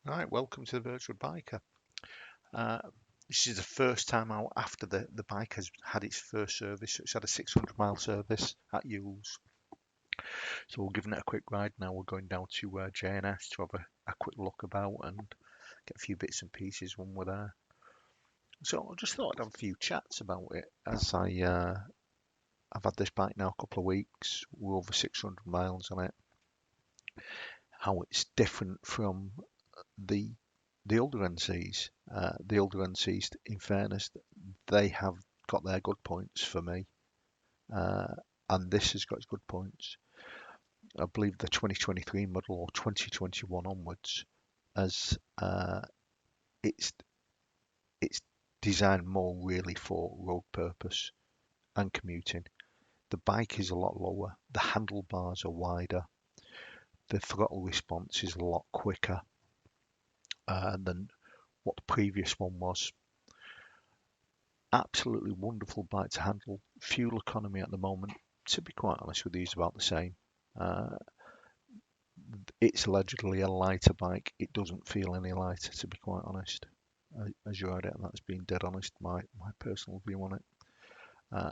Right, welcome to the Virtual Biker. Uh, this is the first time out after the bike has had its first service. It's had a 600-mile service at Yules. So we're giving it a quick ride now. We're going down to J&S to have a quick look about and get a few bits and pieces when we're there. So I just thought I'd have a few chats about it as I've had this bike now a couple of weeks. We're over 600 miles on it. How it's different from the the older NCs. The older NCs, in fairness, they have got their good points for me, uh, and this has got its good points. I believe the 2023 model or 2021 onwards, as it's it's designed more really for road purpose and commuting. The bike is a lot lower, the handlebars are wider, the throttle response is a lot quicker than what the previous one was. Absolutely wonderful bike to handle. Fuel economy at the moment, to be quite honest with you, is about the same. Uh, it's allegedly a lighter bike. It doesn't feel any lighter, to be quite honest. As you heard it, and that's being dead honest, my personal view on it. Uh,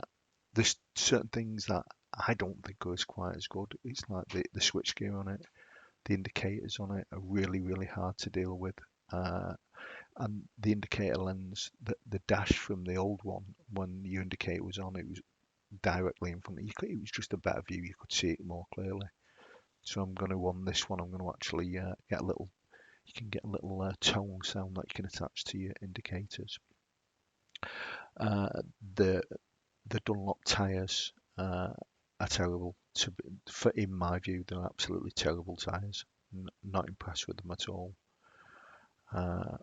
there's certain things that I don't think are as quite as good. It's like the switchgear on it, the indicators on it are really, really hard to deal with. And the indicator lens, the dash from the old one, when your indicator was on, it was directly in front of you. It was just a better view. You could see it more clearly. So I'm going to on this one. I'm going to actually get a little. You can get a little tone sound that you can attach to your indicators. Uh, the the Dunlop tyres are terrible. In my view, they're absolutely terrible tyres. Not impressed with them at all. Uh,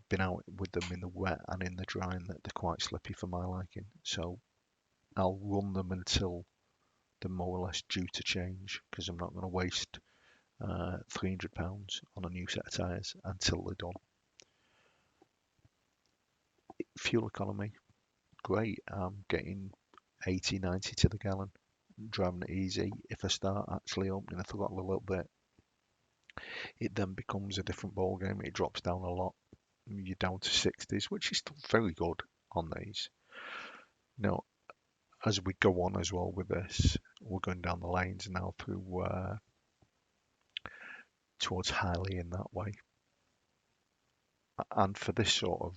been out with them in the wet and in the dry, and they're quite slippy for my liking. So I'll run them until they're more or less due to change because I'm not going to waste £300 on a new set of tyres until they're done. Fuel economy, great. I'm getting 80, 90 to the gallon, driving it easy. If I start actually opening the throttle a little bit, it then becomes a different ball game. It drops down a lot. You're down to 60s, which is still very good on these. Now, as we go on as well with this, we're going down the lanes now through towards Highly in that way. And for this sort of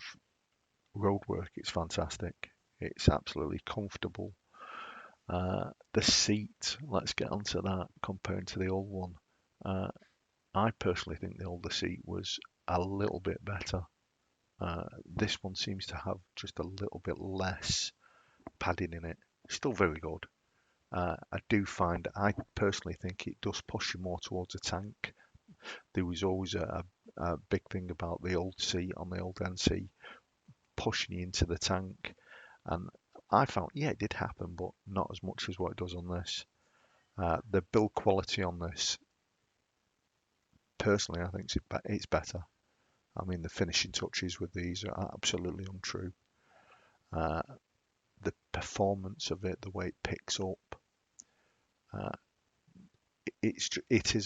road work, it's fantastic. It's absolutely comfortable. The seat, let's get onto that compared to the old one. Uh, I personally think the older seat was a little bit better. This one seems to have just a little bit less padding in it. Still very good. I personally think it does push you more towards a tank. There was always a big thing about the old seat on the old NC pushing you into the tank. And I found, yeah, it did happen, but not as much as what it does on this. The build quality on this, personally, I think it's better. I mean, the finishing touches with these are absolutely untrue. Uh, the performance of it, the way it picks up, uh, it's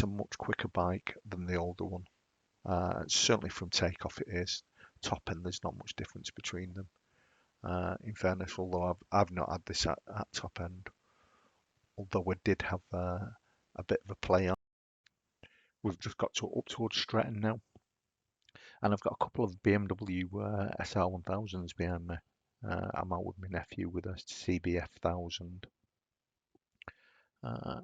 a much quicker bike than the older one. Certainly from takeoff it is. Top end, there's not much difference between them. In fairness, although I've not had this at top end, although I did have a bit of a play on. We've just got to up towards Stretton now, and I've got a couple of BMW SR1000s behind me. I'm out with my nephew with a CBF 1000, uh,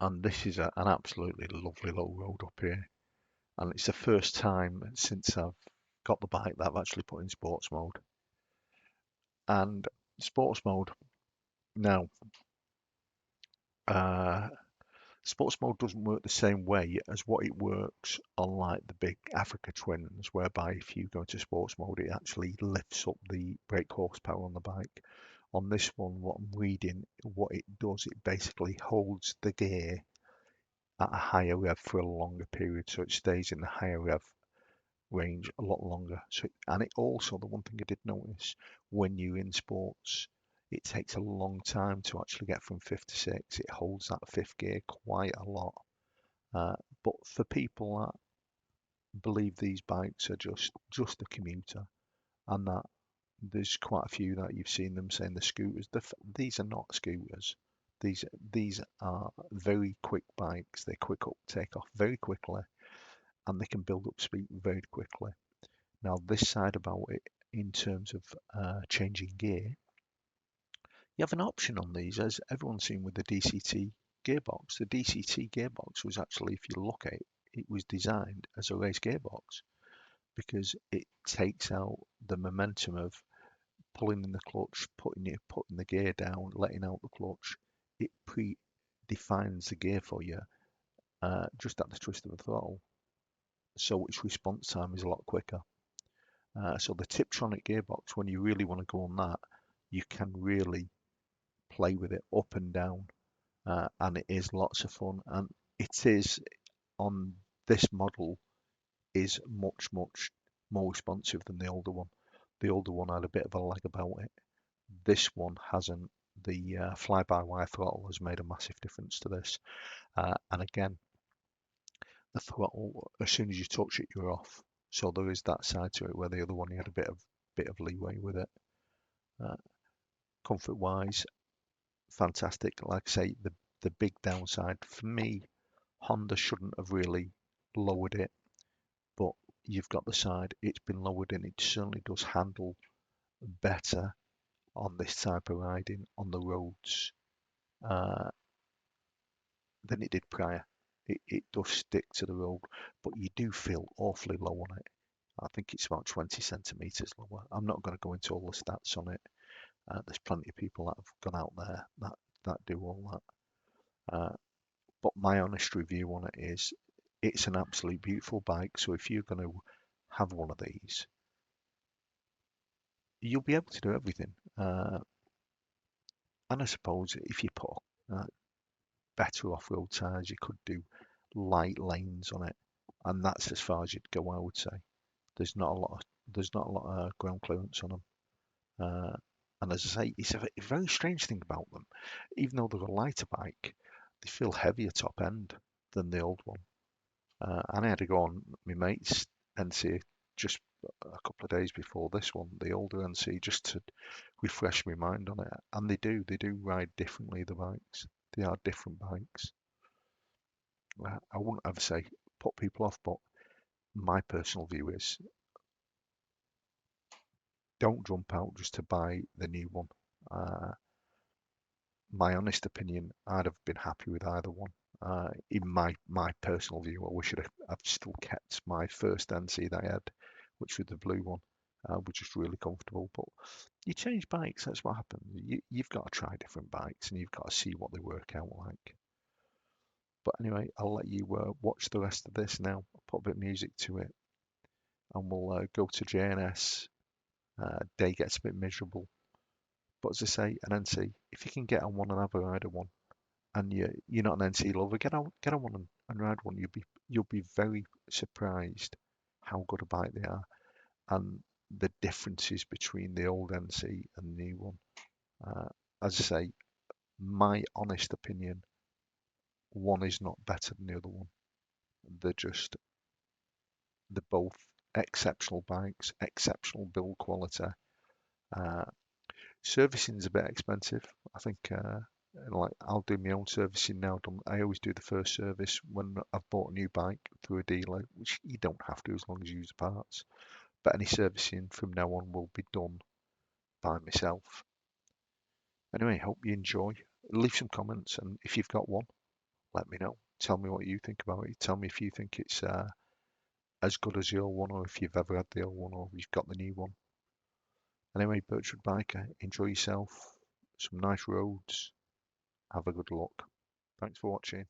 and this is an absolutely lovely little road up here. And it's the first time since I've got the bike that I've actually put in sports mode. And sports mode now, uh, sports mode doesn't work the same way as what it works on like the big Africa Twins, whereby if you go into sports mode, it actually lifts up the brake horsepower on the bike. On this one, what I'm reading, what it does, it basically holds the gear at a higher rev for a longer period, so it stays in the higher rev range a lot longer. So, and it also, the one thing I did notice, when you're in sports, it takes a long time to actually get from fifth to sixth. It holds that fifth gear quite a lot. But for people that believe these bikes are just a commuter, and that there's quite a few that you've seen them saying the scooters. These are not scooters. These are very quick bikes. They take off very quickly, and they can build up speed very quickly. Now, this side about it, in terms of changing gear, you have an option on these, as everyone's seen with the DCT gearbox. The DCT gearbox was actually, if you look at it, it was designed as a race gearbox because it takes out the momentum of pulling in the clutch, putting the gear down, letting out the clutch. It pre-defines the gear for you just at the twist of the throttle, so its response time is a lot quicker. So the Tiptronic gearbox, when you really want to go on that, you can really play with it up and down, and it is lots of fun. And it is on this model is much more responsive than the older one. The older one had a bit of a lag about it. This one hasn't. The fly-by-wire throttle has made a massive difference to this. And again, the throttle, as soon as you touch it, you're off. So there is that side to it where the other one you had a bit of leeway with it. Comfort-wise, fantastic. Like I say, the big downside for me, Honda shouldn't have really lowered it, but you've got the side. It's been lowered, and it certainly does handle better on this type of riding on the roads uh, than it did prior. It does stick to the road, but you do feel awfully low on it. I think it's about 20 centimeters lower. I'm not going to go into all the stats on it. There's plenty of people that have gone out there that do all that. But my honest review on it is it's an absolutely beautiful bike. So if you're going to have one of these, you'll be able to do everything. And I suppose if you put better off-road tyres, you could do light lanes on it, and that's as far as you'd go, I would say. There's not a lot of ground clearance on them. And as I say, it's a very strange thing about them. Even though they're a lighter bike, they feel heavier top end than the old one. And I had to go on my mate's NC just a couple of days before this one, the older NC, just to refresh my mind on it. And they do ride differently, the bikes. They are different bikes. I wouldn't ever say put people off, but my personal view is don't jump out just to buy the new one. My honest opinion, I'd have been happy with either one. In my personal view, I wish I've still kept my first NC that I had, which was the blue one, which was really comfortable. But you change bikes, that's what happens. You've got to try different bikes, and you've got to see what they work out like. But anyway, I'll let you watch the rest of this now. I'll put a bit of music to it, and we'll go to JNS. Day gets a bit miserable, but as I say, an NC, if you can get on one and have a ride on one, and you're not an NC lover, get on one and ride one. You'll be very surprised how good a bike they are, and the differences between the old NC and the new one. As I say, my honest opinion, one is not better than the other one. They're both exceptional bikes, exceptional build quality. Servicing is a bit expensive. I think like I'll do my own servicing now. I always do the first service when I've bought a new bike through a dealer, which you don't have to as long as you use the parts. But any servicing from now on will be done by myself. Anyway, hope you enjoy. Leave some comments, and if you've got one, let me know. Tell me what you think about it. Tell me if you think it's as good as the old one, or if you've ever had the old one, or if you've got the new one. Anyway, Birchwood Biker, enjoy yourself. Some nice roads. Have a good look. Thanks for watching.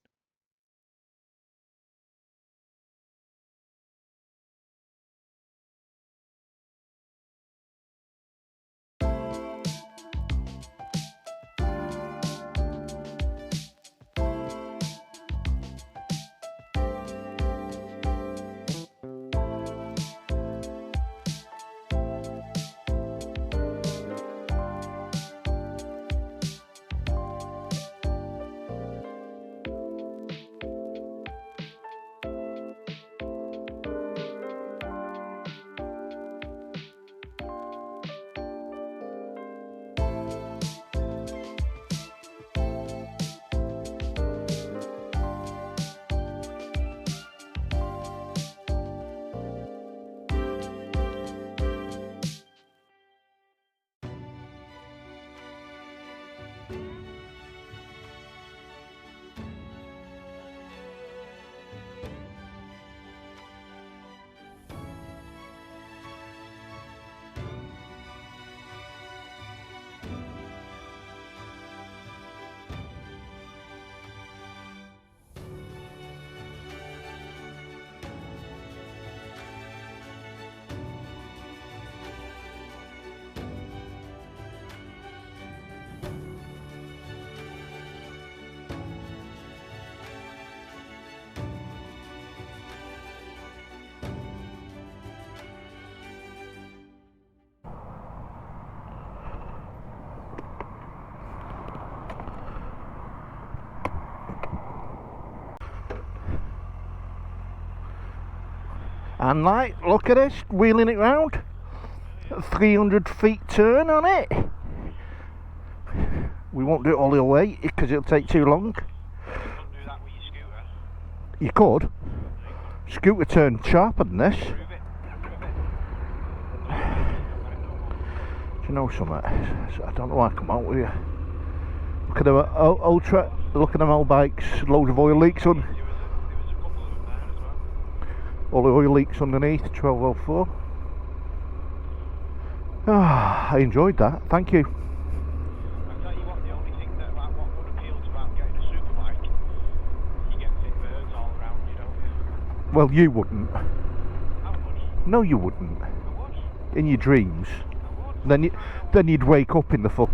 And like, look at this, wheeling it round. 300 feet turn on it. We won't do it all the way because it'll take too long. You can't do that with your scooter. You could. Scooter turn sharper than this. Prove it. Do you know something? I don't know why I come out with you. Look at them ultra. Look at them old bikes. Loads of oil leaks on. There was a couple of them there as well. All the oil leaks underneath. 1204. Ah, I enjoyed that. Thank you. I'll tell you what, the only thing that what would appeal to about getting a superbike, you get fit birds all around you, don't you? Well, you wouldn't. I would. No, you wouldn't. I would. In your dreams. I would. Then you'd wake up in the fuck.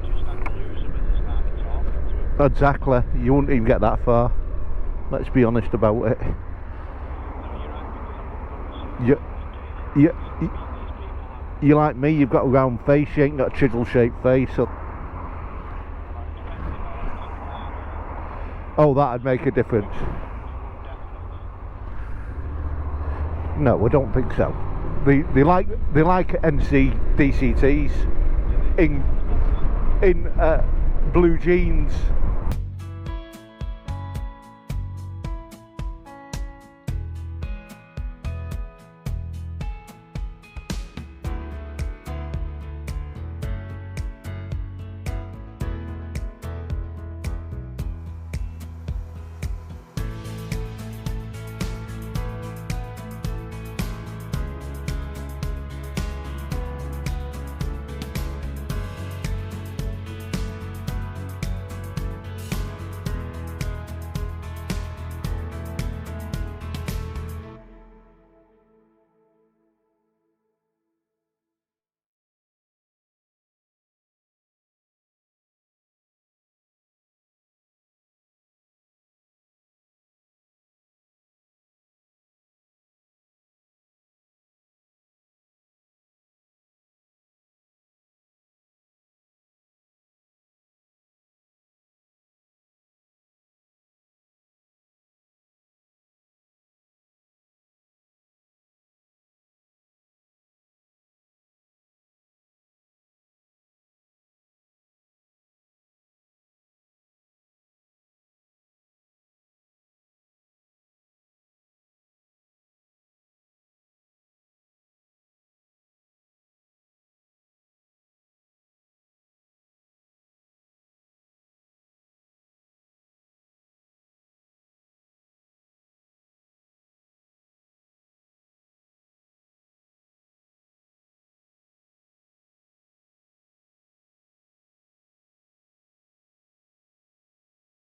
Just stand and lose them and they start talking to them. Exactly. You wouldn't even get that far. Let's be honest about it. No, you're right, because I'm not You're like me. You've got a round face. You ain't got a chisel-shaped face. So. Oh, that'd make a difference. No, I don't think so. They like NC DCTs in blue jeans